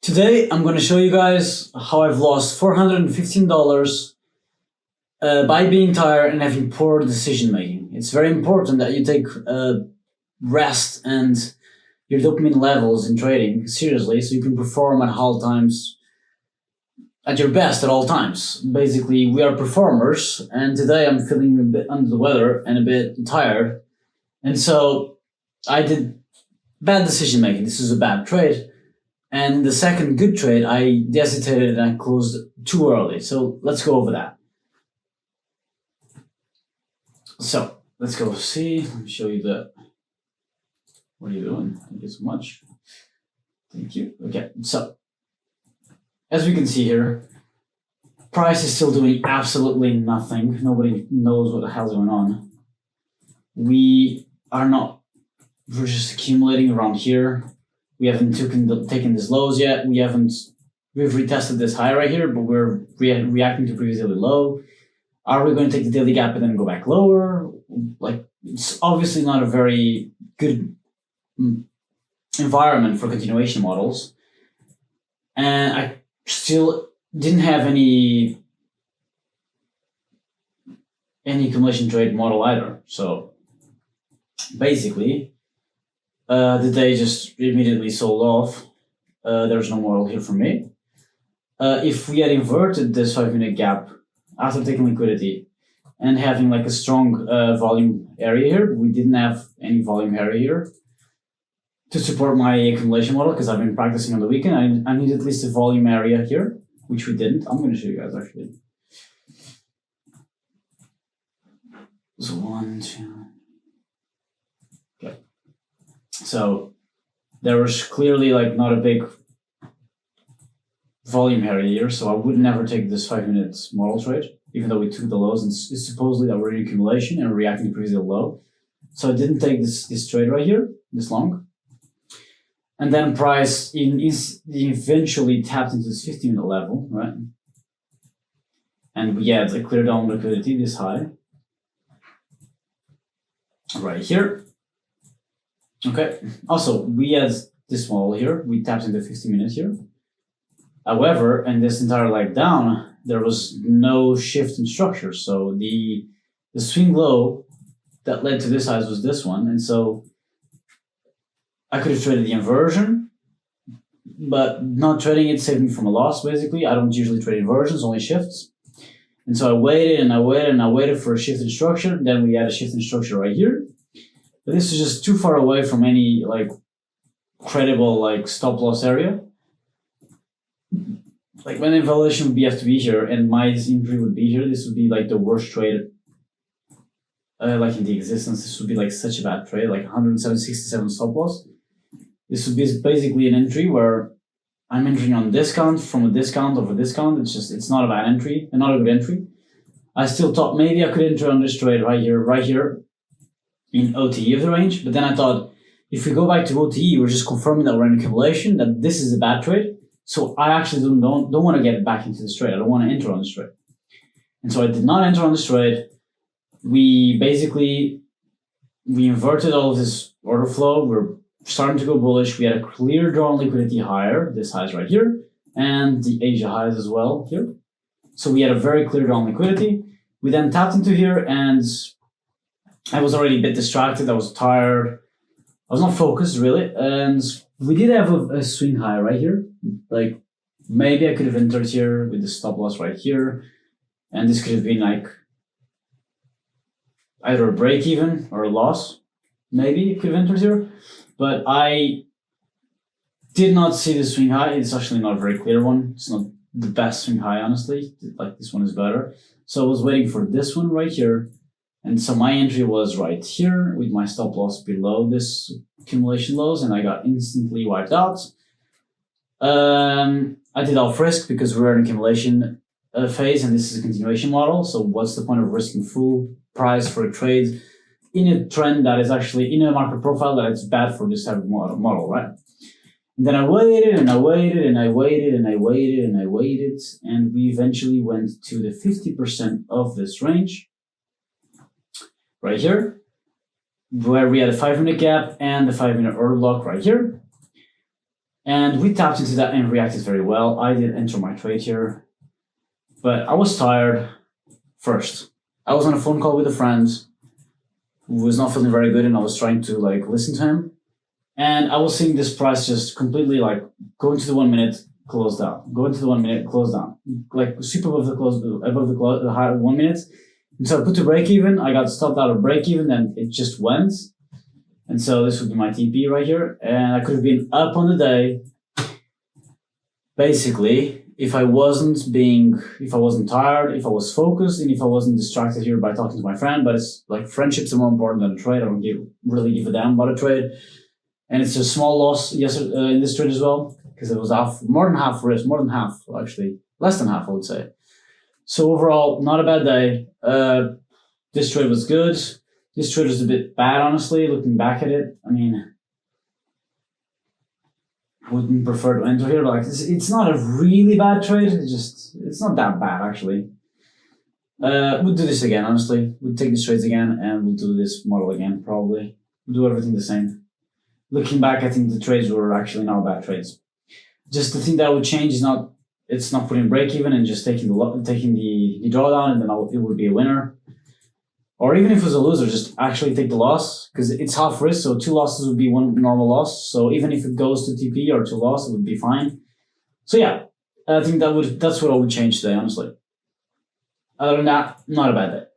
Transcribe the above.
Today, I'm going to show you guys how I've lost $415 by being tired and having poor decision making. It's very important that you take rest and your dopamine levels in trading seriously so you can perform at all times, at your best at all times. Basically, we are performers, and today I'm feeling a bit under the weather and a bit tired. And so I did bad decision making. This is a bad trade. And in the second good trade, I hesitated and I closed too early. So let's go over that. So let's go see. Let me show you the. What are you doing? Thank you so much. Thank you. Okay, so as we can see here, price is still doing absolutely nothing. Nobody knows what the hell's going on. We are not. We're just accumulating around here. We haven't taken these lows yet. We've retested this high right here, but we're reacting to previous daily low. Are we going to take the daily gap and then go back lower? Like, it's obviously not a very good environment for continuation models. And I still didn't have any accumulation trade model either. So basically, the day just immediately sold off. There's no model here for me. If we had inverted this 5-minute gap after taking liquidity and having like a strong volume area here, we didn't have any volume area here to support my accumulation model because I've been practicing on the weekend. I need at least a volume area here, which we didn't. I'm going to show you guys actually. So 1, 2. Okay. So there was clearly like not a big volume area here, so I would never take this 5-minute model trade, even though we took the lows and it's supposedly that we're in accumulation and reacting to previous low. So I didn't take this trade right here, this long. And then price eventually tapped into this 15-minute level, right? And we had a clear down liquidity this high. Right here. Okay. Also, we had this model here. We tapped into 15 minutes here. However, in this entire leg down, there was no shift in structure. So the swing low that led to this size was this one. And so I could have traded the inversion, but not trading it saved me from a loss, basically. I don't usually trade inversions, only shifts. And so I waited and I waited and I waited for a shift in structure. Then we had a shift in structure right here. But this is just too far away from any like credible like stop loss area. Like when the evaluation would have to be here and my entry would be here, this would be like the worst trade like in the existence. This would be like such a bad trade, like 167 stop loss. This would be basically an entry where I'm entering on discount from a discount over discount. It's not a bad entry and not a good entry. I still thought maybe I could enter on this trade right here in OTE of the range, but then I thought if we go back to OTE, we're just confirming that we're in accumulation, that this is a bad trade. So I actually don't want to get back into this trade. I don't want to enter on this trade. And so I did not enter on this trade. We inverted all of this order flow. We're starting to go bullish. We had a clear drawn liquidity higher. This high is right here, and the Asia highs as well here. So we had a very clear drawn liquidity. We then tapped into here, and I was already a bit distracted. I was tired. I was not focused really, and we did have a swing high right here. Like maybe I could have entered here with the stop loss right here, and this could have been like either a break even or a loss. Maybe it could have entered here, but I did not see the swing high. It's actually not a very clear one. It's not the best swing high, honestly. Like this one is better. So I was waiting for this one right here. And so my entry was right here with my stop loss below this accumulation lows, and I got instantly wiped out. I did off risk because we're in accumulation phase and this is a continuation model. So what's the point of risking full price for a trade in a trend that is actually in a market profile that is bad for this type of model, right? And then I waited and I waited and I waited and I waited and I waited, and we eventually went to the 50% of this range. Right here, where we had a 5-minute gap and the 5-minute order block right here. And we tapped into that and reacted very well. I did enter my trade here, but I was tired first. I was on a phone call with a friend who was not feeling very good, and I was trying to like listen to him. And I was seeing this price just completely like go into the 1 minute, close down, go into the 1 minute, close down, like super above the high 1 minute. And so I put to break even. I got stopped out of break even, and it just went. And so this would be my TP right here. And I could have been up on the day. Basically, if I wasn't tired, if I was focused, and if I wasn't distracted here by talking to my friend. But it's like friendships are more important than a trade. I don't really give a damn about a trade. And it's a small loss in this trade as well, because it was more than half risk, more than half actually, less than half I would say. So overall, not a bad day. This trade was good. This trade was a bit bad, honestly, looking back at it. I mean, I wouldn't prefer to enter here. Like, it's not a really bad trade. It's not that bad, actually. We'll do this again, honestly. We'll take these trades again, and we'll do this model again, probably. We'll do everything the same. Looking back, I think the trades were actually not bad trades. Just the thing that would change is it's not putting break even and just taking the drawdown, and then it would be a winner. Or even if it was a loser, just actually take the loss, because it's half risk, so 2 losses would be 1 normal loss. So even if it goes to TP or to loss, it would be fine. So yeah, I think that's what I would change today, honestly. Other than that, not a bad day.